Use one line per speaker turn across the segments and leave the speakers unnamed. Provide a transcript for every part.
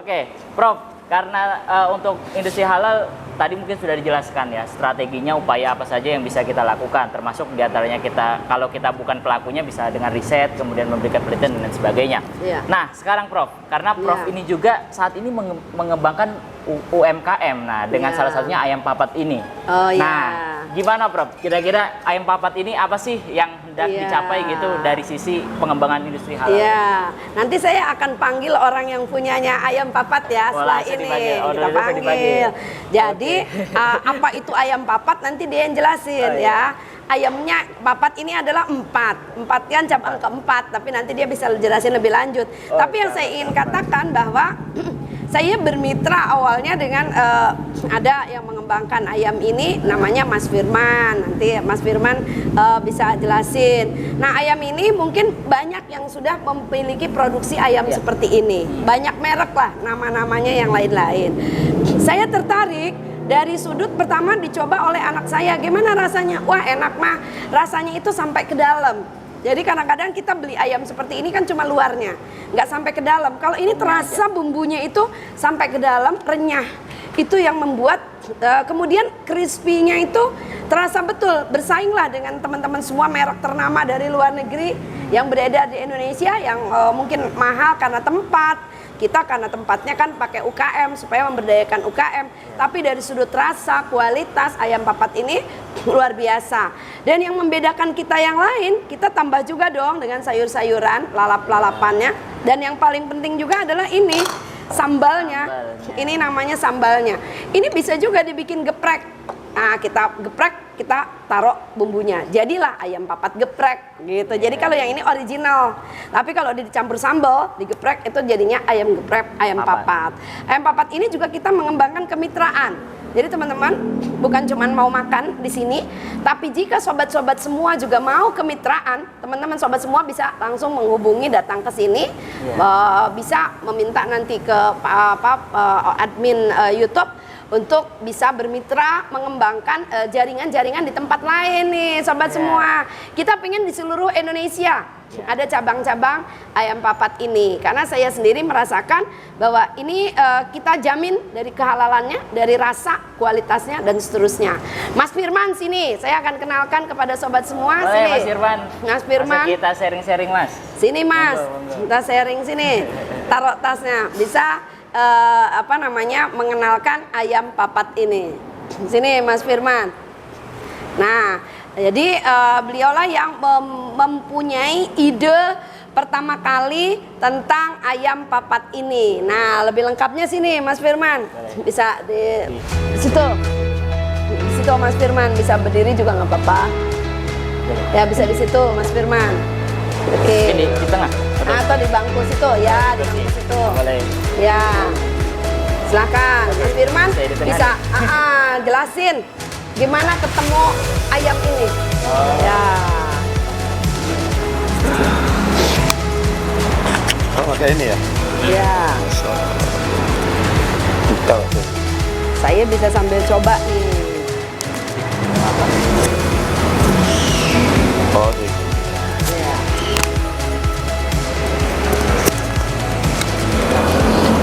Oke, Prof, karena untuk industri halal tadi mungkin sudah dijelaskan ya strateginya, upaya apa saja yang bisa kita lakukan, termasuk diantaranya kita kalau kita bukan pelakunya bisa dengan riset, kemudian memberikan penelitian dan sebagainya.
Iya.
Nah, sekarang Prof, karena Prof ini juga saat ini mengembangkan UMKM, nah dengan salah satunya ayam papat ini.
Oh,
nah, gimana Prof? Kira-kira ayam papat ini apa sih yang hendak dicapai gitu dari sisi pengembangan industri halal?
Iya, nanti saya akan panggil orang yang punyanya ayam papat ya setelah ini. Kita panggil. Jadi apa itu ayam papat nanti dia yang jelasin ya. Ayamnya papat ini adalah 4 kan cabang keempat, tapi nanti dia bisa jelasin lebih lanjut. Tapi yang saya ingin katakan bahwa saya bermitra awalnya dengan ada yang mengembangkan ayam ini namanya Mas Firman. Nanti Mas Firman bisa jelasin. Nah, ayam ini mungkin banyak yang sudah memiliki produksi ayam seperti ini. Banyak merek lah, nama-namanya yang lain-lain. Saya tertarik dari sudut pertama dicoba oleh anak saya. Gimana rasanya? Wah, enak mah. Rasanya itu sampai ke dalam. Jadi kadang-kadang kita beli ayam seperti ini kan cuma luarnya, nggak sampai ke dalam. Kalau ini terasa bumbunya itu sampai ke dalam, renyah. Itu yang membuat kemudian crispy-nya itu terasa betul. Bersainglah dengan teman-teman semua merek ternama dari luar negeri yang beredar di Indonesia yang mungkin mahal karena tempat. Kita karena tempatnya kan pakai UKM supaya memberdayakan UKM. Tapi dari sudut rasa, kualitas ayam papat ini luar biasa. Dan yang membedakan kita yang lain, kita tambah juga dong dengan sayur-sayuran, lalap-lalapannya. Dan yang paling penting juga adalah ini, sambalnya. Ini namanya sambalnya. Ini bisa juga dibikin geprek. Nah, kita geprek, kita taruh bumbunya. Jadilah ayam papat geprek gitu. Jadi kalau yang ini original. Tapi kalau dicampur sambal, digeprek itu jadinya ayam geprek, ayam papat. Ayam papat ini juga kita mengembangkan kemitraan. Jadi teman-teman bukan cuma mau makan di sini, tapi jika sobat-sobat semua juga mau kemitraan, teman-teman sobat semua bisa langsung menghubungi, datang ke sini, bisa meminta nanti ke admin YouTube untuk bisa bermitra mengembangkan jaringan-jaringan di tempat lain nih sobat semua. Kita pengen di seluruh Indonesia ada cabang-cabang ayam papat ini, karena saya sendiri merasakan bahwa ini kita jamin dari kehalalannya, dari rasa, kualitasnya dan seterusnya. Mas Firman sini, saya akan kenalkan kepada sobat semua.
Boleh,
sini
Mas Firman.
Mas Firman,
masa kita sharing-sharing Mas.
Sini Mas,
monggo.
kita sharing sini. Taruh tasnya, bisa mengenalkan ayam papat ini. Sini Mas Firman. Nah, jadi beliaulah yang mempunyai ide pertama kali tentang ayam papat ini. Nah, lebih lengkapnya sini Mas Firman. Bisa di situ. Di situ Mas Firman bisa berdiri juga nggak apa-apa. Ya, bisa di situ Mas Firman. Oke.
Di tengah.
Atau di bangku situ ya, di bangku situ.
Boleh.
Ya, silakan Mas Firman bisa jelasin gimana ketemu ayam ini. Ya.
Oh, pakai ini ya?
Ya. Saya bisa sambil coba nih.
Oh, di.
Ya.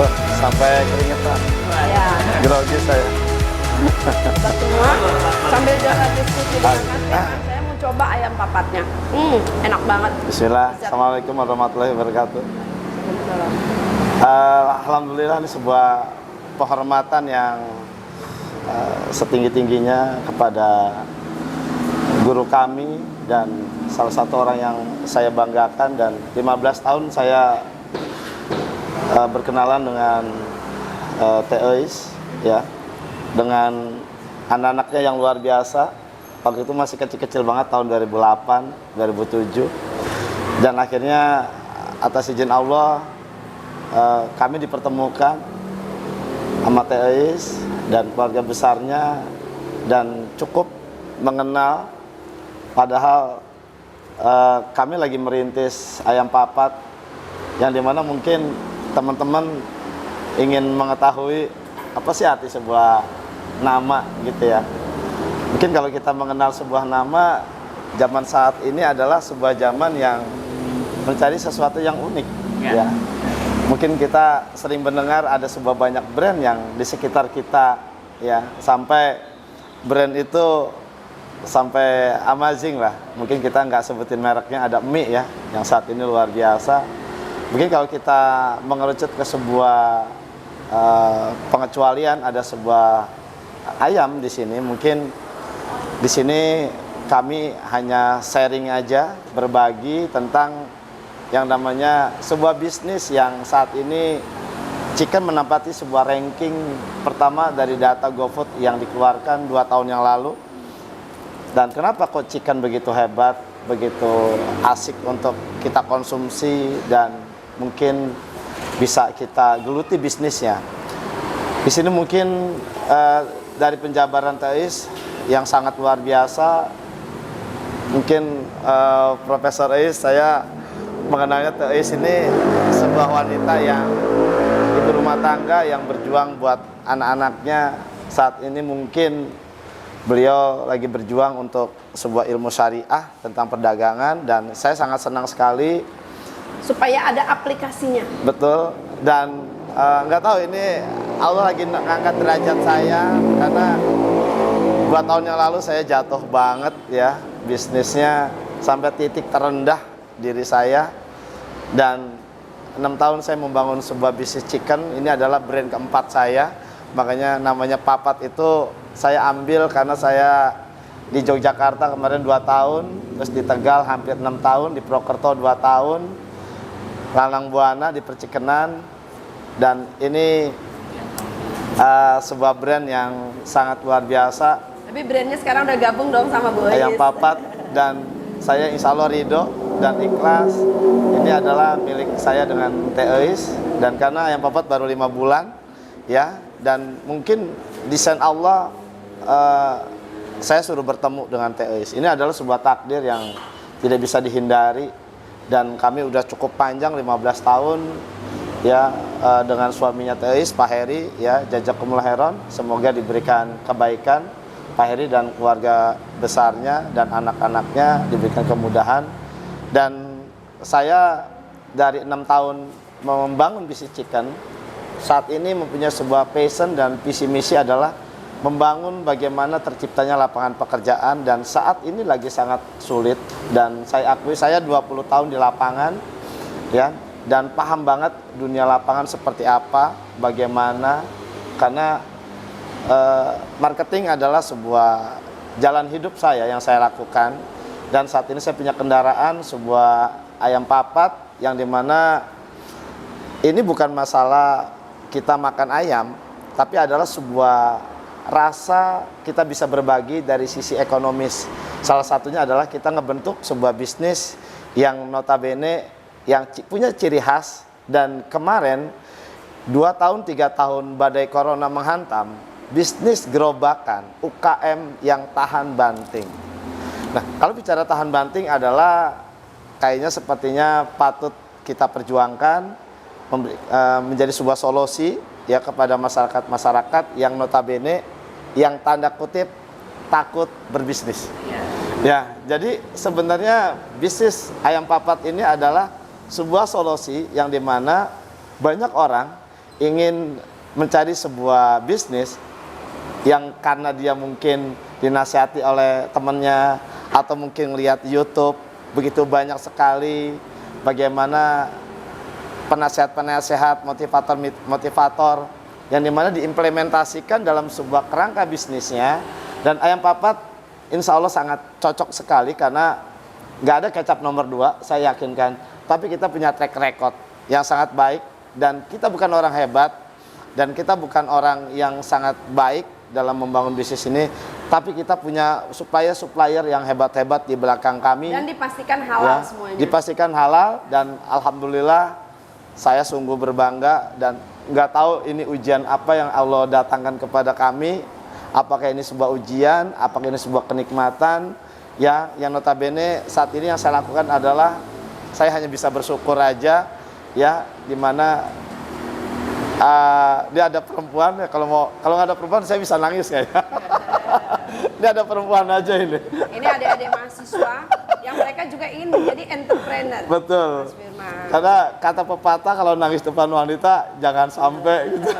Wah, sampai keringetan.
Ya.
Grogi saya.
Kita semua sambil jalan diskusi dengan Mas Firman, saya mau coba ayam papatnya. Enak banget.
Bismillah. Assalamualaikum warahmatullahi wabarakatuh. Alhamdulillah, ini sebuah penghormatan yang setinggi-tingginya kepada guru kami dan salah satu orang yang saya banggakan, dan 15 tahun saya berkenalan dengan Teis ya, dengan anak-anaknya yang luar biasa. Waktu itu masih kecil-kecil banget, tahun 2008, 2007. Dan akhirnya atas izin Allah kami dipertemukan sama Teis dan keluarga besarnya, dan cukup mengenal. Padahal kami lagi merintis ayam papat, yang dimana mungkin teman-teman ingin mengetahui apa sih arti sebuah nama gitu ya. Mungkin kalau kita mengenal sebuah nama, zaman saat ini adalah sebuah zaman yang mencari sesuatu yang unik ya. mungkin kita sering mendengar ada sebuah banyak brand yang di sekitar kita ya, sampai brand itu sampai amazing lah. Mungkin kita nggak sebutin mereknya, ada mie ya yang saat ini luar biasa. Mungkin kalau kita mengerucut ke sebuah pengecualian, ada sebuah ayam di sini. Mungkin di sini kami hanya sharing aja, berbagi tentang yang namanya sebuah bisnis yang saat ini chicken menempati sebuah ranking pertama dari data GoFood yang dikeluarkan 2 tahun yang lalu. Dan kenapa kok chicken begitu hebat, begitu asik untuk kita konsumsi dan mungkin bisa kita geluti bisnisnya. Di sini mungkin dari penjabaran Teis yang sangat luar biasa. Mungkin Profesor Eis, saya mengenalnya Teis ini sebuah wanita yang ibu rumah tangga yang berjuang buat anak-anaknya. Saat ini mungkin beliau lagi berjuang untuk sebuah ilmu syariah tentang perdagangan, dan saya sangat senang sekali
supaya ada aplikasinya.
betul. Dan nggak tahu ini Allah lagi ngangkat derajat saya, karena 2 tahun yang lalu saya jatuh banget ya bisnisnya sampai titik terendah diri saya, dan 6 tahun saya membangun sebuah bisnis chicken. Ini adalah brand keempat saya, makanya namanya Papat itu saya ambil karena saya di Yogyakarta kemarin 2 tahun, terus di Tegal hampir 6 tahun, di Purwokerto 2 tahun, Lanang Buana di percikenan, dan ini sebuah brand yang sangat luar biasa.
Tapi brandnya sekarang udah gabung dong sama Bu Eis.
Ayam Papat, dan saya insya Allah ridho dan ikhlas. Ini adalah milik saya dengan Teh Eis, dan karena Ayam Papat baru 5 bulan ya, dan mungkin desain Allah saya suruh bertemu dengan Teh Eis. Ini adalah sebuah takdir yang tidak bisa dihindari, dan kami udah cukup panjang 15 tahun ya dengan suaminya Teh Eis, Pak Heri ya, jazakumullah khairan. Semoga diberikan kebaikan Pak Heri dan keluarga besarnya dan anak-anaknya, diberikan kemudahan. Dan saya dari 6 tahun membangun bisnis chicken, saat ini mempunyai sebuah passion dan visi misi adalah membangun bagaimana terciptanya lapangan pekerjaan. Dan saat ini lagi sangat sulit, dan saya akui saya 20 tahun di lapangan ya, dan paham banget dunia lapangan seperti apa, bagaimana, karena marketing adalah sebuah jalan hidup saya yang saya lakukan. Dan saat ini saya punya kendaraan sebuah Ayam Papat, yang dimana ini bukan masalah kita makan ayam, tapi adalah sebuah rasa kita bisa berbagi dari sisi ekonomis. Salah satunya adalah kita ngebentuk sebuah bisnis yang notabene yang punya ciri khas. Dan kemarin 2 tahun 3 tahun badai corona menghantam, bisnis gerobakan UKM yang tahan banting. Nah, kalau bicara tahan banting adalah kayaknya sepertinya patut kita perjuangkan menjadi sebuah solusi ya kepada masyarakat yang notabene yang tanda kutip takut berbisnis. Ya, jadi sebenarnya bisnis Ayam Papat ini adalah sebuah solusi yang dimana banyak orang ingin mencari sebuah bisnis yang karena dia mungkin dinasihati oleh temannya atau mungkin lihat YouTube begitu banyak sekali bagaimana penasehat-penasehat, motivator yang dimana diimplementasikan dalam sebuah kerangka bisnisnya. Dan Ayam Papat insya Allah sangat cocok sekali, karena nggak ada kecap nomor 2, saya yakinkan, tapi kita punya track record yang sangat baik, dan kita bukan orang hebat, dan kita bukan orang yang sangat baik dalam membangun bisnis ini, tapi kita punya supplier yang hebat-hebat di belakang kami,
dan dipastikan halal
ya,
semuanya.
dipastikan halal. Dan alhamdulillah saya sungguh berbangga, dan nggak tahu ini ujian apa yang Allah datangkan kepada kami, apakah ini sebuah ujian, apakah ini sebuah kenikmatan ya, yang notabene saat ini yang saya lakukan adalah saya hanya bisa bersyukur aja ya, dimana dia ada perempuan ya, kalau nggak ada perempuan saya bisa nangis kayaknya. Dia ada perempuan aja ini.
Ini adik-adik mahasiswa yang mereka juga ingin menjadi entrepreneur.
Betul.
Mas Firman.
Karena kata pepatah kalau nangis depan wanita jangan sampai gitu.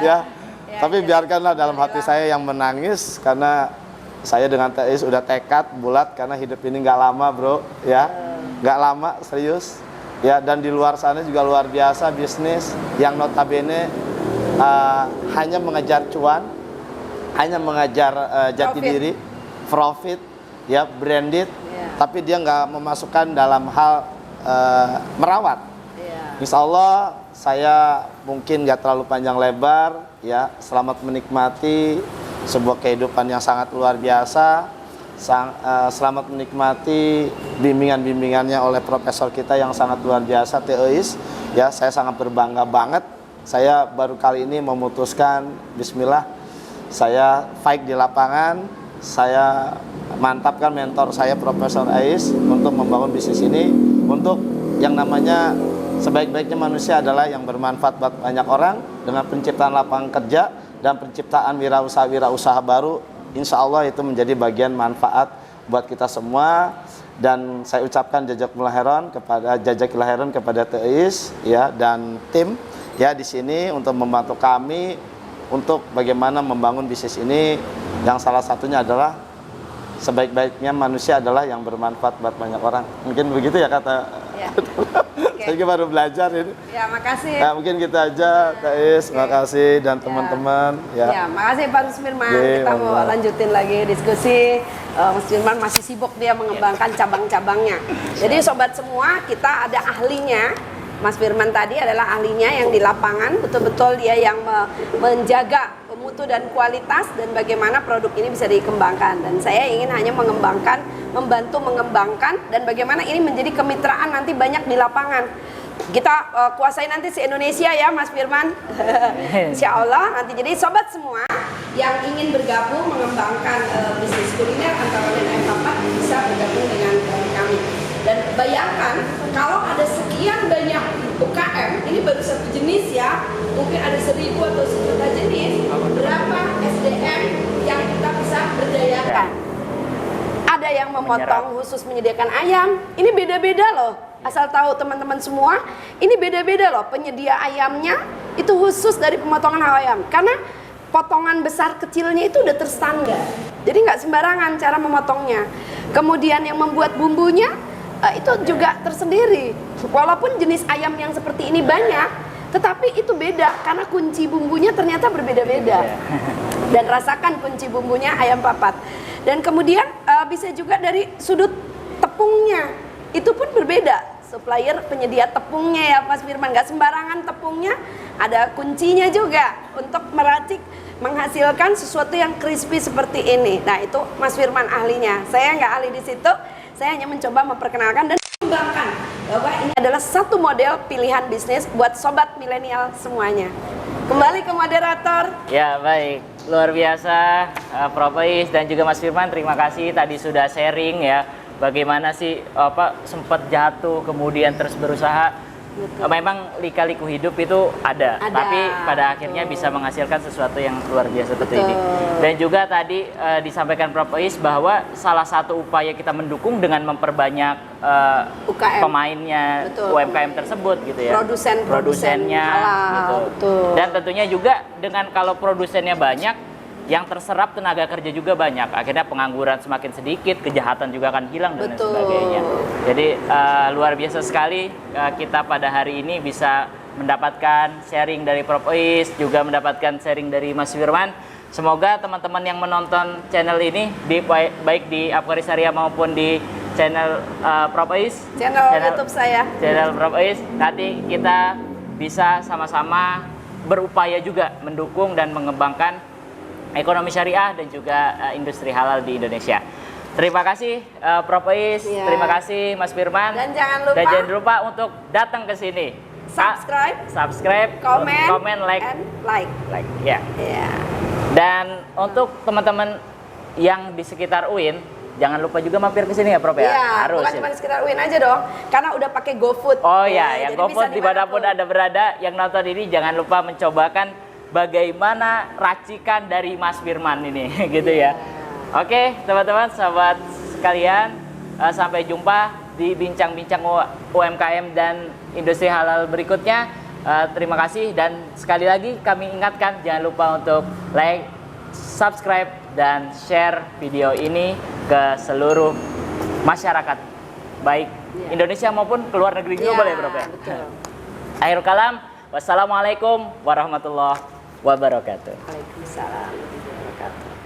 Ya. Tapi biarkanlah dalam hati saya yang menangis karena saya dengan Teis udah tekad bulat karena hidup ini nggak lama, bro, ya. Nggak lama, serius. Ya, dan di luar sana juga luar biasa bisnis yang notabene hanya mengejar cuan, hanya mengejar jati diri, profit, ya, branded, tapi dia nggak memasukkan dalam hal merawat. Insya Allah saya mungkin nggak terlalu panjang lebar, ya. Selamat menikmati sebuah kehidupan yang sangat luar biasa. Selamat menikmati bimbingan-bimbingannya oleh profesor kita yang sangat luar biasa, Teis. Ya, saya sangat berbangga banget. Saya baru kali ini memutuskan, Bismillah, saya fight di lapangan. Saya mantapkan mentor saya, Profesor Ais, untuk membangun bisnis ini. Untuk yang namanya sebaik-baiknya manusia adalah yang bermanfaat buat banyak orang dengan penciptaan lapangan kerja dan penciptaan wirausaha baru. Insya Allah itu menjadi bagian manfaat buat kita semua. Dan saya ucapkan jazakumullah khairan kepada Teis, ya, dan tim, ya, di sini untuk membantu kami untuk bagaimana membangun bisnis ini yang salah satunya adalah sebaik-baiknya manusia adalah yang bermanfaat buat banyak orang. Mungkin begitu ya kata. Ya. Saya juga baru belajar ini.
Ya, makasih.
Ya, mungkin kita aja, Teis, makasih dan teman-teman. Ya,
makasih Pak Firman. Kita mau lanjutin lagi diskusi. Mas Firman masih sibuk dia mengembangkan cabang-cabangnya. Jadi sobat semua, kita ada ahlinya. Mas Firman tadi adalah ahlinya yang di lapangan, betul-betul dia yang menjaga mutu dan kualitas dan bagaimana produk ini bisa dikembangkan. Dan saya ingin hanya membantu mengembangkan dan bagaimana ini menjadi kemitraan nanti banyak di lapangan. Kita kuasai nanti se-Indonesia ya Mas Firman. Insya Allah nanti. Jadi sobat semua yang ingin bergabung mengembangkan bisnis kuliner antara lain ayam papat bisa bergabung dengan kami. Dan bayangkan kalau ada sekian banyak UKM, ini baru satu jenis ya, mungkin ada 1000 atau 1 jenis, berapa SDM yang kita bisa berdayakan. Ada yang memotong khusus menyediakan ayam, ini beda-beda loh. Asal tahu teman-teman semua, ini beda-beda loh penyedia ayamnya, itu khusus dari pemotongan ayam. Karena potongan besar kecilnya itu udah terstandar. Jadi nggak sembarangan cara memotongnya. Kemudian yang membuat bumbunya, itu juga tersendiri. Walaupun jenis ayam yang seperti ini banyak, tetapi itu beda karena kunci bumbunya ternyata berbeda-beda. Dan rasakan kunci bumbunya ayam papat. Dan kemudian bisa juga dari sudut tepungnya, itu pun berbeda. Supplier penyedia tepungnya ya Mas Firman, nggak sembarangan tepungnya, ada kuncinya juga untuk meracik menghasilkan sesuatu yang crispy seperti ini. Nah itu Mas Firman ahlinya. Saya nggak ahli di situ. Saya hanya mencoba memperkenalkan dan mengembangkan bahwa ini adalah satu model pilihan bisnis buat sobat milenial semuanya. Kembali ke moderator.
Ya, baik. Luar biasa Prof. Ais dan juga Mas Firman, terima kasih tadi sudah sharing ya. Bagaimana sih sempat jatuh kemudian terus berusaha. Betul. Memang lika-liku hidup itu ada, tapi pada akhirnya bisa menghasilkan sesuatu yang luar biasa seperti ini. Dan juga tadi disampaikan Prof. Ais bahwa salah satu upaya kita mendukung dengan memperbanyak pemainnya, UMKM tersebut gitu ya, produsennya gitu.
Betul.
Dan tentunya juga dengan kalau produsennya banyak, yang terserap tenaga kerja juga banyak, akhirnya pengangguran semakin sedikit, kejahatan juga akan hilang dan lain sebagainya. Jadi luar biasa sekali kita pada hari ini bisa mendapatkan sharing dari Prof. Ais, juga mendapatkan sharing dari Mas Firman. Semoga teman-teman yang menonton channel ini, baik di Apkarisaria maupun di channel Prof. Ais,
channel YouTube saya,
channel Prof. Ais, nanti kita bisa sama-sama berupaya juga mendukung dan mengembangkan ekonomi syariah dan juga industri halal di Indonesia. Terima kasih Prof. Ais, terima kasih Mas Firman.
Dan jangan lupa
untuk datang ke sini.
Subscribe, comment, like.
Ya. Dan untuk teman-teman yang di sekitar UIN, jangan lupa juga mampir ke sini ya Prof ya.
Harus. Bukan cuma di sekitar UIN aja dong, karena udah pakai GoFood.
Oh ya, yang GoFood dimanapun Anda berada, yang nonton ini jangan lupa mencobakan bagaimana racikan dari Mas Firman ini gitu ya. Oke, teman-teman, sahabat sekalian, sampai jumpa di bincang-bincang UMKM dan industri halal berikutnya. Terima kasih dan sekali lagi kami ingatkan jangan lupa untuk like, subscribe dan share video ini ke seluruh masyarakat baik Indonesia maupun ke luar negeri juga boleh bro ya.
Betul.
Akhirul kalam, wassalamualaikum warahmatullahi wabarakatuh.
Waalaikumsalam warahmatullahi wabarakatuh.